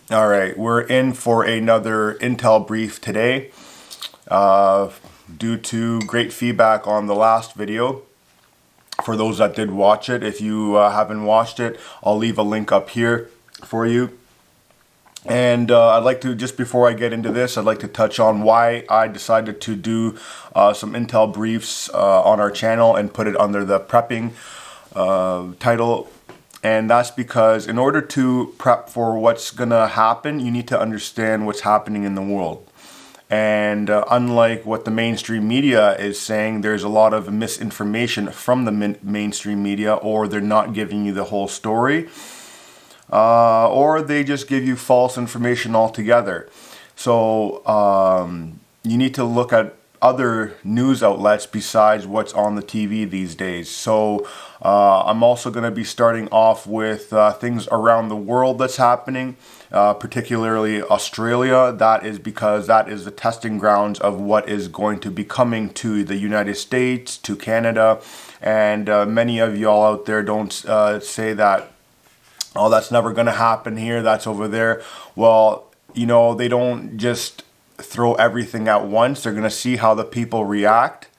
All right, we're in for another Intel brief today. Due to great feedback on the last video, for those that did watch it, if you haven't watched it, I'll leave a link up here for you. And I'd like to, just before I get into this, I'd like to touch on why I decided to do some Intel briefs on our channel and put it under the prepping title. And that's because in order to prep for what's gonna happen, you need to understand what's happening in the world. And unlike what the mainstream media is saying, there's a lot of misinformation from the mainstream media, or they're not giving you the whole story, or they just give you false information altogether. So you need to look at other news outlets besides what's on the TV these days. So I'm also going to be starting off with things around the world that's happening, particularly Australia. That is because that is the testing grounds of what is going to be coming to the United States, to Canada, and many of y'all out there don't say that, oh, that's never going to happen here, that's over there. Well, you know, they don't just throw everything at once. They're going to see how the people react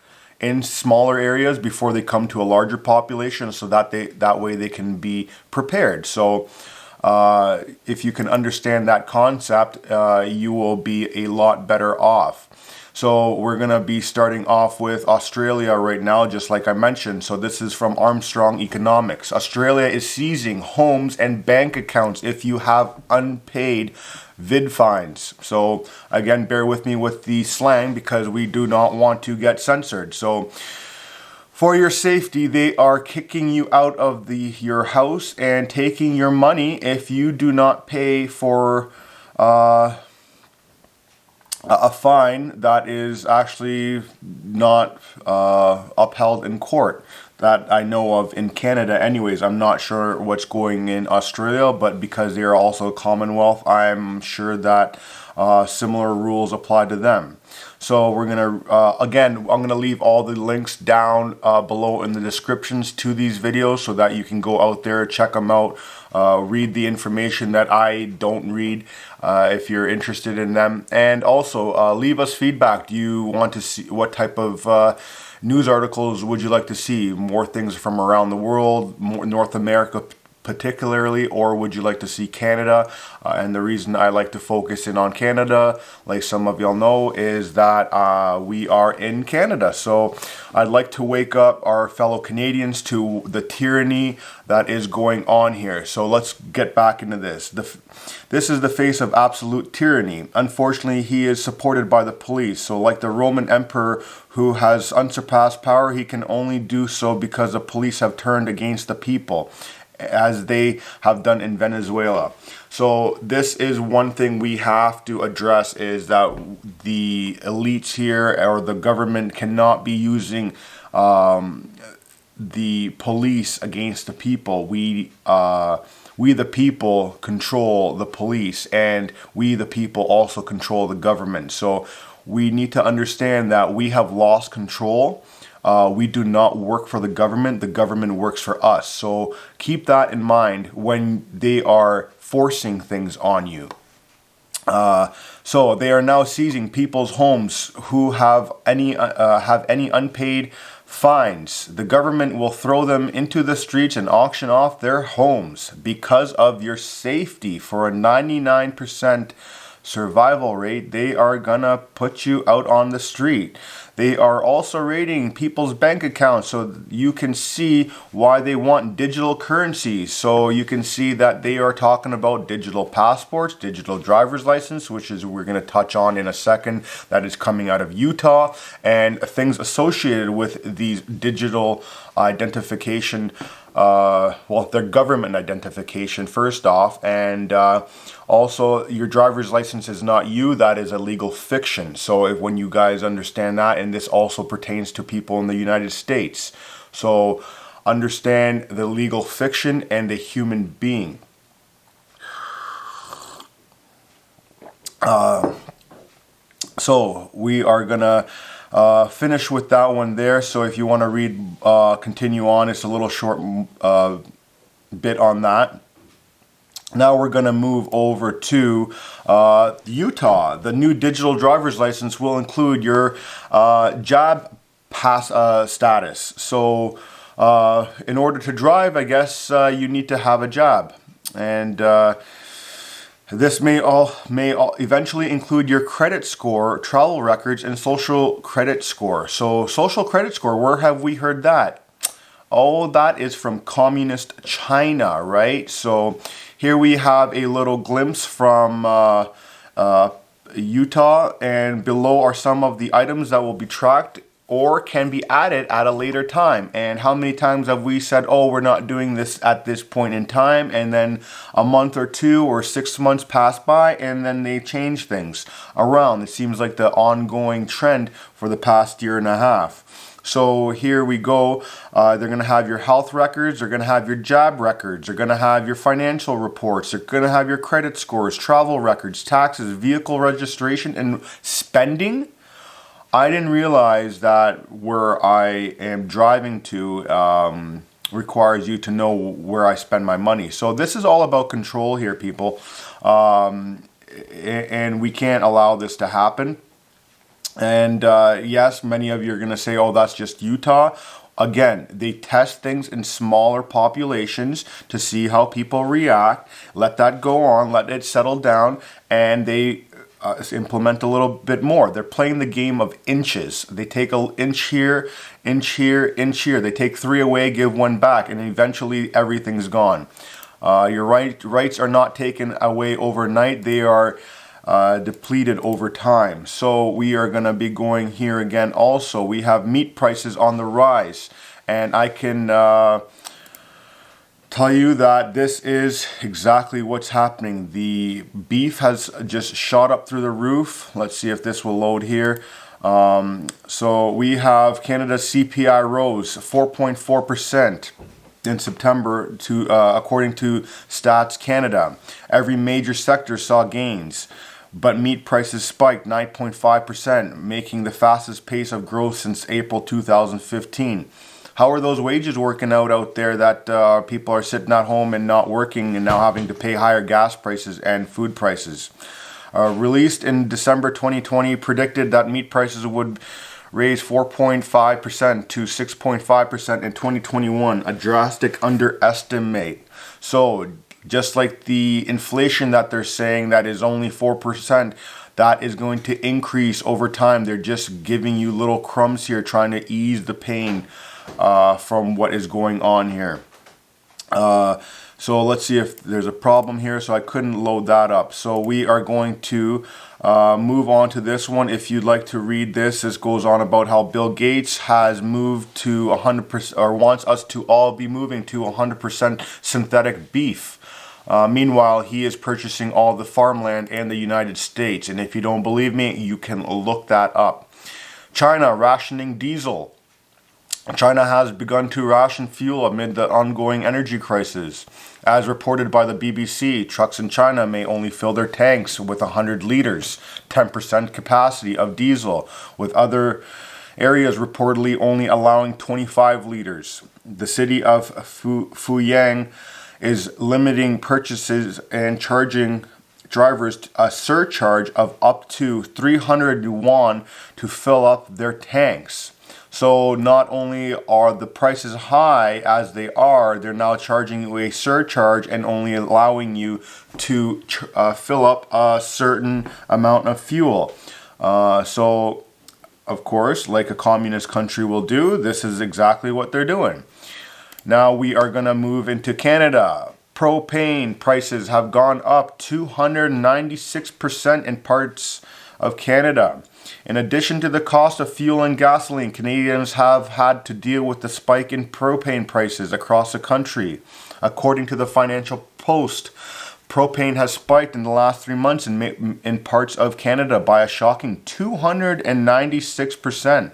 in smaller areas before they come to a larger population, so that that way they can be prepared. So if you can understand that concept, you will be a lot better off. So we're going to be starting off with Australia right now, just like I mentioned. So this is from Armstrong Economics. Australia is seizing homes and bank accounts if you have unpaid vid fines. So again, bear with me with the slang because we do not want to get censored. So for your safety, they are kicking you out of your house and taking your money if you do not pay for a fine that is actually not upheld in court, that I know of in Canada anyways. I'm not sure what's going in Australia, but because they are also a Commonwealth, I'm sure that similar rules apply to them. So we're going to, again, I'm going to leave all the links down below in the descriptions to these videos so that you can go out there, check them out, read the information that I don't read if you're interested in them. And also leave us feedback. Do you want to see what type of news articles would you like to see? More things from around the world, more North America particularly, or would you like to see Canada? And the reason I like to focus in on Canada, like some of y'all know, is that we are in Canada. So I'd like to wake up our fellow Canadians to the tyranny that is going on here. So let's get back into this. This is the face of absolute tyranny. Unfortunately, he is supported by the police. So like the Roman emperor who has unsurpassed power, he can only do so because the police have turned against the people, as they have done in Venezuela. So this is one thing we have to address, is that the elites here or the government cannot be using the police against the people. We the people control the police, and we the people also control the government. So we need to understand that we have lost control. We do not work for the government works for us. So keep that in mind when they are forcing things on you. So they are now seizing people's homes who have any unpaid fines. The government will throw them into the streets and auction off their homes because of your safety. For a 99% survival rate, they are gonna put you out on the street. They are also raiding people's bank accounts, so you can see why they want digital currencies. So you can see that they are talking about digital passports, digital driver's license, which is we're going to touch on in a second, that is coming out of Utah, and things associated with these digital identification, well, their government identification first off, and also your driver's license is not you, that is a legal fiction. So when you guys understand that, and this also pertains to people in the United States, so understand the legal fiction and the human being. So we are gonna finish with that one there. So if you want to read, continue on, it's a little short bit on that. Now we're going to move over to Utah. The new digital driver's license will include your jab pass status. So in order to drive, I guess you need to have a jab. And this may eventually include your credit score, travel records, and social credit score. So social credit score, where have we heard that? Oh, that is from communist China, right? So here we have a little glimpse from Utah, and below are some of the items that will be tracked or can be added at a later time. And how many times have we said, oh, we're not doing this at this point in time, and then a month or 2 or 6 months pass by and then they change things around. It seems like the ongoing trend for the past year and a half. So here we go. They're going to have your health records. They're going to have your jab records. They're going to have your financial reports. They're going to have your credit scores, travel records, taxes, vehicle registration, and spending. I didn't realize that where I am driving to requires you to know where I spend my money. So this is all about control here, people. And we can't allow this to happen. And yes, many of you are going to say, oh, that's just Utah. Again, they test things in smaller populations to see how people react. Let that go on, let it settle down, and they implement a little bit more. They're playing the game of inches. They take an inch here, inch here, inch here. They take 3 away, give 1 back, and eventually everything's gone. Your rights are not taken away overnight. They are depleted over time. So we are going to be going here again also. We have meat prices on the rise, and I can tell you that this is exactly what's happening. The beef has just shot up through the roof. Let's see if this will load here. So we have Canada's CPI rose 4.4% in September, according to Stats Canada. Every major sector saw gains, but meat prices spiked 9.5%, making the fastest pace of growth since April 2015. How are those wages working out there that people are sitting at home and not working and now having to pay higher gas prices and food prices? Released in December 2020, predicted that meat prices would raise 4.5% to 6.5% in 2021, a drastic underestimate. So just like the inflation that they're saying that is only 4%, that is going to increase over time. They're just giving you little crumbs here, trying to ease the pain from what is going on here. So let's see if there's a problem here. So I couldn't load that up. So we are going to move on to this one. If you'd like to read this, this goes on about how Bill Gates has moved to 100%, or wants us to all be moving to 100% synthetic beef. Meanwhile, he is purchasing all the farmland in the United States. And if you don't believe me, you can look that up. China rationing diesel. China has begun to ration fuel amid the ongoing energy crisis. As reported by the BBC, trucks in China may only fill their tanks with 100 liters, 10% capacity of diesel, with other areas reportedly only allowing 25 liters. The city of Fuyang is limiting purchases and charging drivers a surcharge of up to 300 yuan to fill up their tanks. So not only are the prices high as they are, they're now charging you a surcharge and only allowing you to fill up a certain amount of fuel. So, of course, like a communist country will do, this is exactly what they're doing. Now we are going to move into Canada. Propane prices have gone up 296% in parts of Canada. In addition to the cost of fuel and gasoline, Canadians have had to deal with the spike in propane prices across the country. According to the Financial Post, propane has spiked in the last 3 months in parts of Canada by a shocking 296%.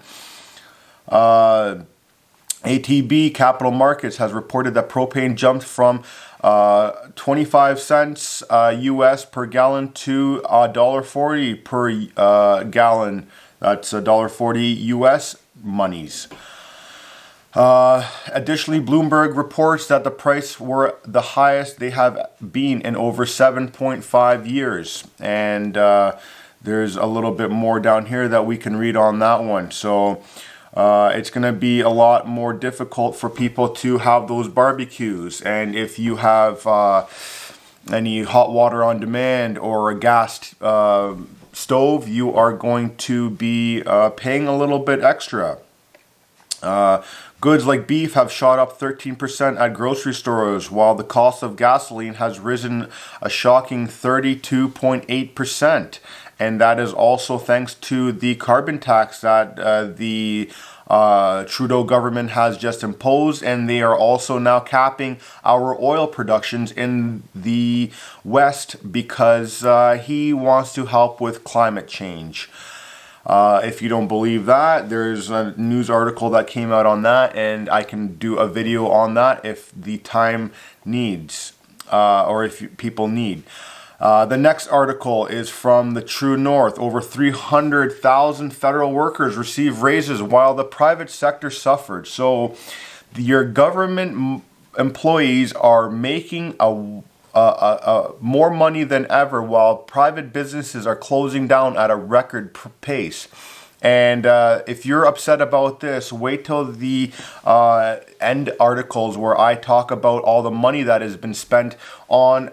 ATB Capital Markets has reported that propane jumped from 25 cents US per gallon to $1.40 per gallon. That's $1.40 US monies. Additionally, Bloomberg reports that the price were the highest they have been in over 7.5 years. And there's a little bit more down here that we can read on that one. So it's going to be a lot more difficult for people to have those barbecues. And if you have any hot water on demand or a gas stove, you are going to be paying a little bit extra. Goods like beef have shot up 13% at grocery stores, while the cost of gasoline has risen a shocking 32.8%. And that is also thanks to the carbon tax that the Trudeau government has just imposed, and they are also now capping our oil productions in the West because he wants to help with climate change. If you don't believe that, there's a news article that came out on that, and I can do a video on that if the time needs, or if people need. The next article is from the True North. Over 300,000 federal workers receive raises while the private sector suffered. So your government employees are making more money than ever, while private businesses are closing down at a record pace. And if you're upset about this, wait till the end articles where I talk about all the money that has been spent on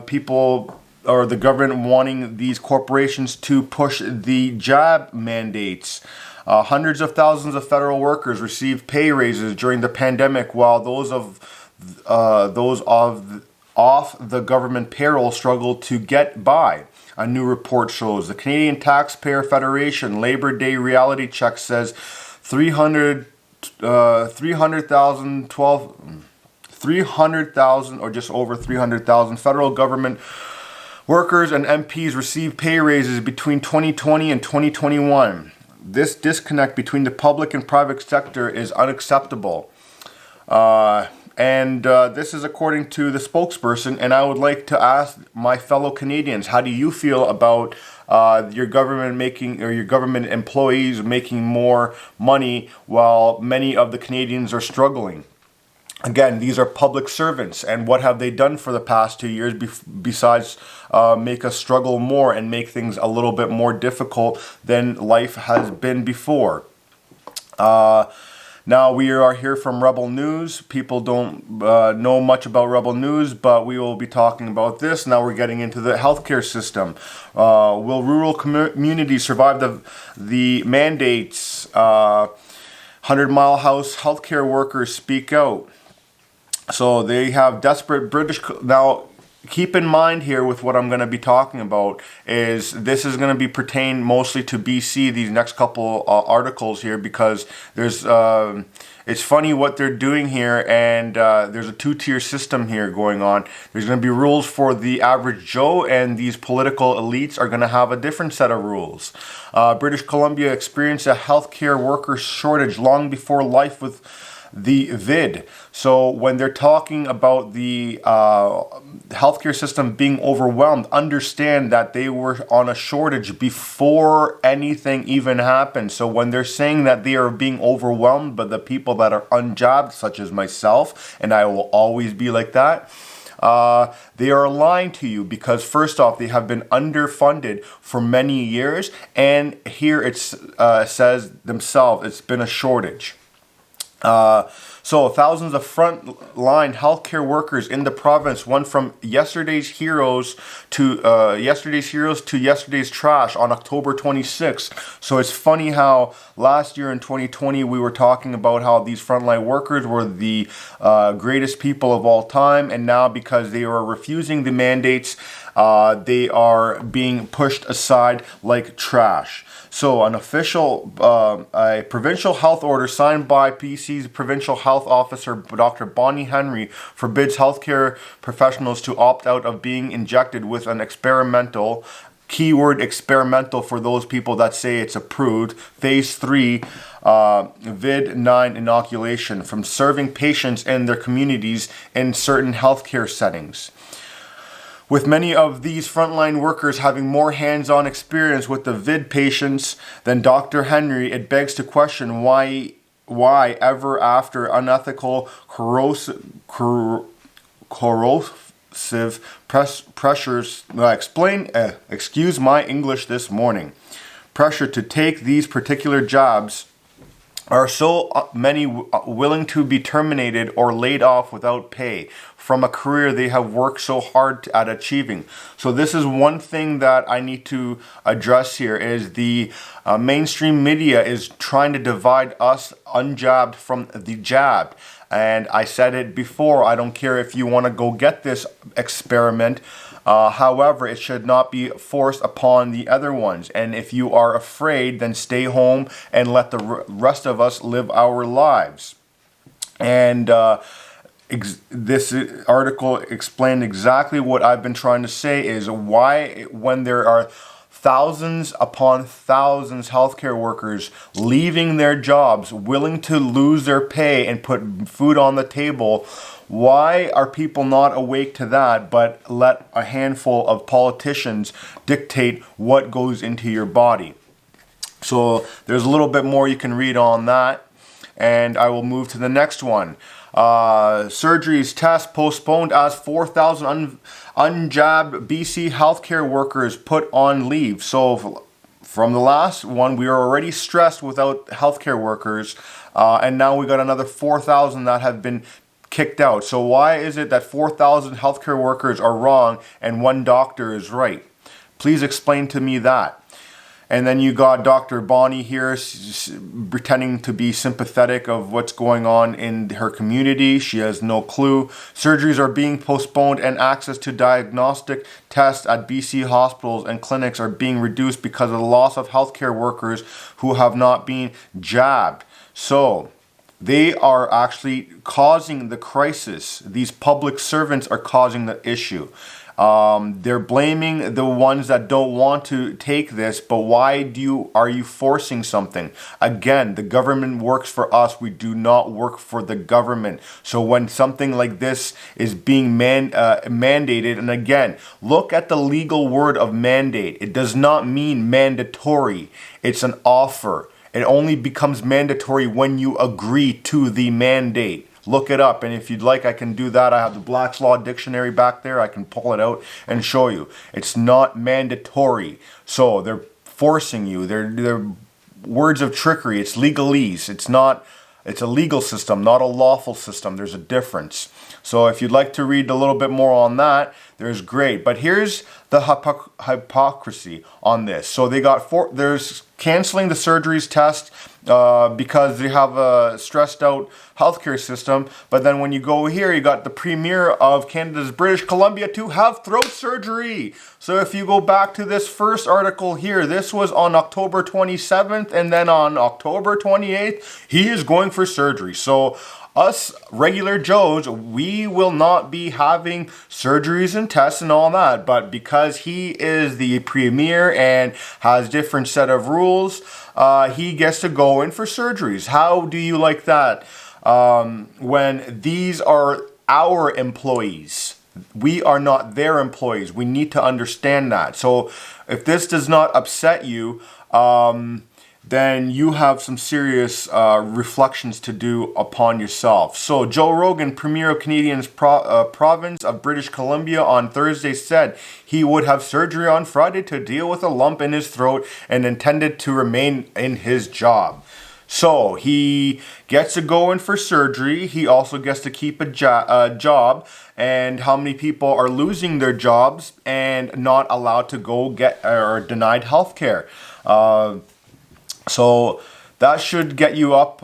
people or the government wanting these corporations to push the jab mandates. Hundreds of thousands of federal workers received pay raises during the pandemic, while those off the government payroll struggled to get by. A new report shows the Canadian Taxpayer Federation Labor Day reality check says 300,000 or just over 300,000 federal government workers and MPs received pay raises between 2020 and 2021. This disconnect between the public and private sector is unacceptable. And this is according to the spokesperson, and I would like to ask my fellow Canadians, how do you feel about your government making, or your government employees making more money while many of the Canadians are struggling? Again, these are public servants, and what have they done for the past 2 years besides make us struggle more and make things a little bit more difficult than life has been before? Now we are here from Rebel News. People don't know much about Rebel News, but we will be talking about this. Now we're getting into the healthcare system. Will rural communities survive the mandates? 100-mile house healthcare workers speak out. So they have desperate British... Now, keep in mind here with what I'm going to be talking about is this is going to be pertained mostly to BC, these next couple articles here, because there's it's funny what they're doing here, and there's a two-tier system here going on. There's going to be rules for the average Joe, and these political elites are going to have a different set of rules. British Columbia experienced a healthcare worker shortage long before life with the vid. So when they're talking about the healthcare system being overwhelmed, understand that they were on a shortage before anything even happened. So when they're saying that they are being overwhelmed by the people that are unjobbed, such as myself, and I will always be like that, they are lying to you, because first off, they have been underfunded for many years, and here it says themselves it's been a shortage. So thousands of frontline healthcare workers in the province went from yesterday's heroes to yesterday's trash on October 26th. So it's funny how last year in 2020 we were talking about how these frontline workers were the greatest people of all time, and now because they are refusing the mandates, they are being pushed aside like trash. So an official, a provincial health order signed by BC's provincial health officer, Dr. Bonnie Henry, forbids healthcare professionals to opt out of being injected with an experimental, keyword experimental for those people that say it's approved, phase 3 VID-9 inoculation from serving patients in their communities in certain healthcare settings. With many of these frontline workers having more hands-on experience with the VID patients than Dr. Henry, it begs to question why why ever after unethical corrosive pressures excuse my English this morning, pressure to take these particular jobs are so many willing to be terminated or laid off without pay from a career they have worked so hard at achieving. So this is one thing that I need to address here, is the mainstream media is trying to divide us unjabbed from the jabbed. And I said it before, I don't care if you want to go get this experiment. However, it should not be forced upon the other ones. And if you are afraid, then stay home and let the rest of us live our lives. And this article explained exactly what I've been trying to say, is why, when there are thousands upon thousands healthcare workers leaving their jobs, willing to lose their pay and put food on the table, why are people not awake to that, but let a handful of politicians dictate what goes into your body? So there's a little bit more you can read on that, and I will move to the next one. Surgeries test postponed as 4,000 unjabbed BC healthcare workers put on leave. So from the last one, we were already stressed without healthcare workers, and now we got another 4,000 that have been kicked out. So why is it that 4,000 healthcare workers are wrong and one doctor is right? Please explain to me that. And then you got Dr. Bonnie here pretending to be sympathetic of what's going on in her community. She has no clue. Surgeries are being postponed and access to diagnostic tests at BC hospitals and clinics are being reduced because of the loss of healthcare workers who have not been jabbed. So they are actually causing the crisis. These public servants are causing the issue. They're blaming the ones that don't want to take this, but why are you forcing something? Again, the government works for us. We do not work for the government. So when something like this is being mandated, and again, look at the legal word of mandate. It does not mean mandatory. It's an offer. It only becomes mandatory when you agree to the mandate. Look it up, and if you'd like, I can do that. I have the Black's Law Dictionary back there. I can pull it out and show you. It's not mandatory. So they're forcing you. They're words of trickery. It's legalese. It's a legal system, not a lawful system. There's a difference. So if you'd like to read a little bit more on that, there's great. But here's the hypocrisy on this. So there's canceling the surgeries test because they have a stressed out healthcare system. But then when you go here, you got the premier of Canada's British Columbia to have throat surgery. So if you go back to this first article here, this was on October 27th, and then on October 28th, he is going for surgery. So us regular Joes, we will not be having surgeries and tests and all that, but because he is the premier and has different set of rules, he gets to go in for surgeries. How do you like that? When these are our employees, we are not their employees. We need to understand that. So if this does not upset you, then you have some serious reflections to do upon yourself. So Joe Rogan, Premier of Canadian's province of British Columbia, on Thursday said he would have surgery on Friday to deal with a lump in his throat and intended to remain in his job. So he gets to go in for surgery. He also gets to keep a job. And how many people are losing their jobs and not allowed to go get or denied health care? So that should get you up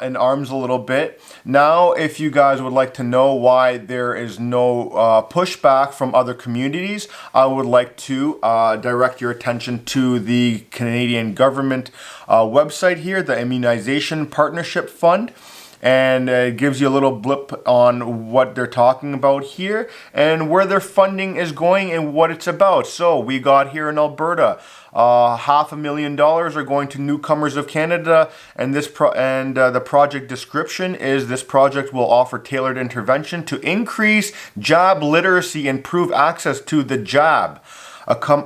in arms a little bit. Now, if you guys would like to know why there is no pushback from other communities, I would like to direct your attention to the Canadian government website here, the Immunization Partnership Fund. And it gives you a little blip on what they're talking about here and where their funding is going and what it's about. So we got here in Alberta, $500,000 are going to newcomers of Canada, and the project description is this project will offer tailored intervention to increase jab literacy and improve access to the jab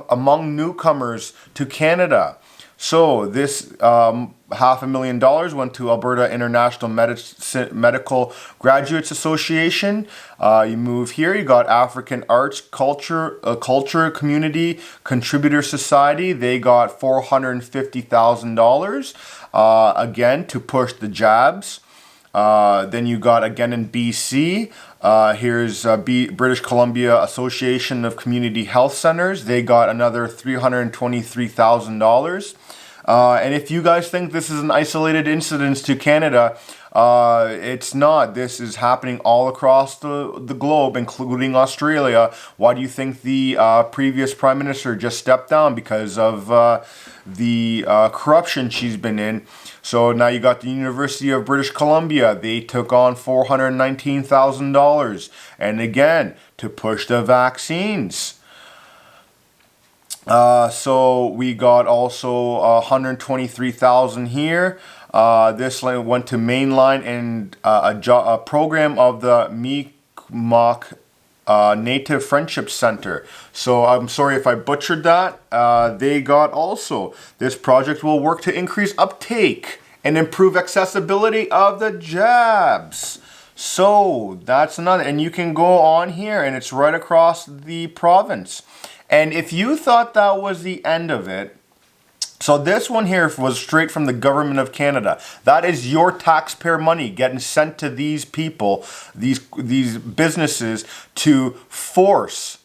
among newcomers to Canada. So this $500,000 went to Alberta International Medical Graduates Association. You move here, you got African Arts Culture Community Contributor Society. They got $450,000 again to push the jabs. Then you got again in BC. Here's British Columbia Association of Community Health Centers. They got another $323,000. And if you guys think this is an isolated incident to Canada, it's not. This is happening all across the globe, including Australia. Why do you think the previous Prime Minister just stepped down? Because of the corruption she's been in. So now you got the University of British Columbia. They took on $419,000. And again, to push the vaccines. So we got also 123,000 here. This went to Mainline and a program of the Mi'kmaq Native Friendship Center. So I'm sorry if I butchered that. They got also, this project will work to increase uptake and improve accessibility of the jabs. So that's another, and you can go on here and it's right across the province. And if you thought that was the end of it, so this one here was straight from the government of Canada. That is your taxpayer money getting sent to these people, these businesses, to force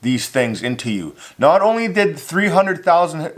these things into you. Not only did 300,000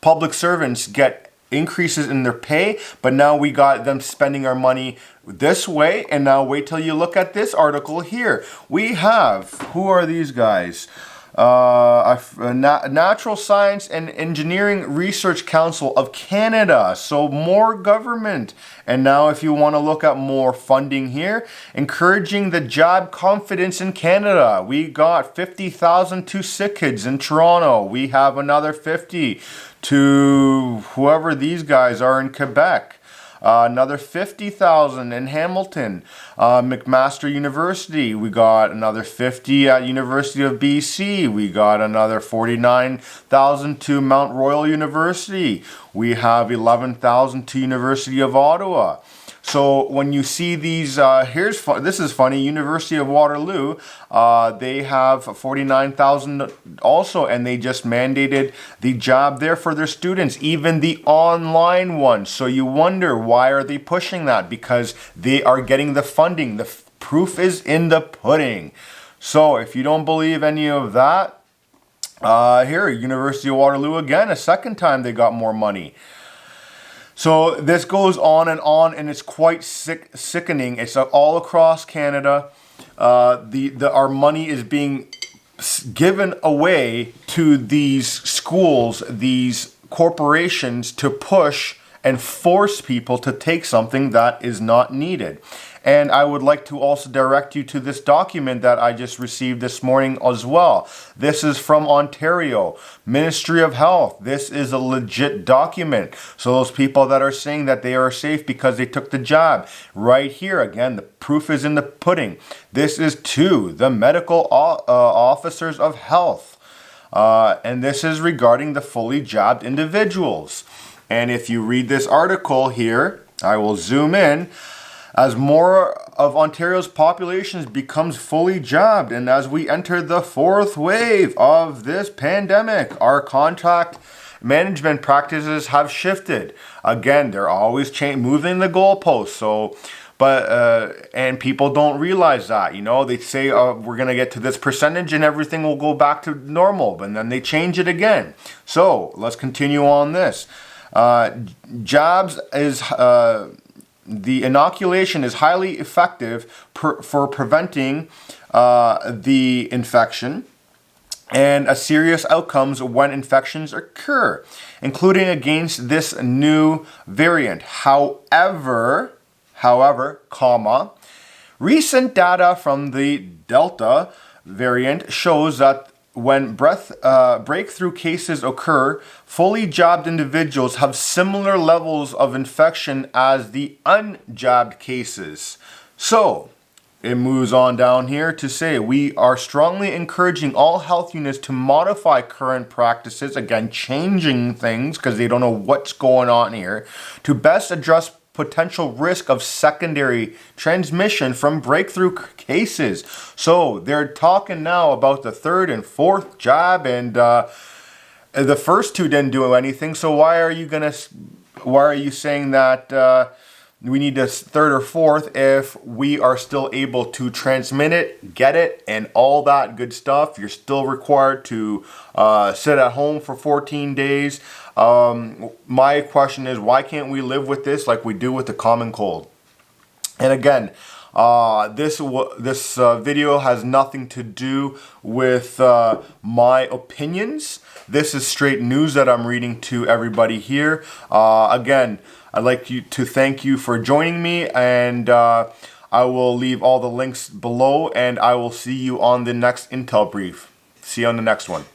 public servants get increases in their pay, but now we got them spending our money this way. And now wait till you look at this article here. We have, who are these guys? Natural Science and Engineering Research Council of Canada. So more government. And now if you want to look at more funding here, encouraging the jab confidence in Canada. We got 50,000 to sick kids in Toronto. We have another 50 to whoever these guys are in Quebec. Another 50,000 in Hamilton. McMaster University, we got another 50 at University of BC. We got another 49,000 to Mount Royal University. We have 11,000 to University of Ottawa. So when you see these, this is funny, University of Waterloo, they have 49,000 also, and they just mandated the jab there for their students, even the online one. So you wonder, why are they pushing that? Because they are getting the funding. The proof is in the pudding. So if you don't believe any of that, here, University of Waterloo again, a second time they got more money. So this goes on, and it's quite sickening. It's all across Canada. Our money is being given away to these schools, these corporations, to push and force people to take something that is not needed. And I would like to also direct you to this document that I just received this morning as well. This is from Ontario, Ministry of Health. This is a legit document. So those people that are saying that they are safe because they took the jab, right here, again, the proof is in the pudding. This is to the medical officers of health. And this is regarding the fully jabbed individuals. And if you read this article here, I will zoom in. As more of Ontario's population becomes fully jabbed, and as we enter the fourth wave of this pandemic, our contact management practices have shifted. Again, they're always moving the goalposts. So, and people don't realize that. You know, they say we're gonna get to this percentage and everything will go back to normal, but then they change it again. So let's continue on this. Jabs is. The inoculation is highly effective for preventing the infection and serious outcomes when infections occur, including against this new variant. However, recent data from the Delta variant shows that when breakthrough cases occur, fully jabbed individuals have similar levels of infection as the unjabbed cases. So, it moves on down here to say, we are strongly encouraging all health units to modify current practices, again, changing things because they don't know what's going on here, to best address potential risk of secondary transmission from breakthrough cases. So they're talking now about the third and fourth jab, and the first two didn't do anything. So why are you saying that we need a third or fourth if we are still able to transmit it, get it, and all that good stuff? You're still required to sit at home for 14 days. My question is, why can't we live with this like we do with the common cold? And again, this video has nothing to do with my opinions. This is straight news that I'm reading to everybody here. Again, I'd like to thank you for joining me, and I will leave all the links below, and I will see you on the next Intel brief. See you on the next one.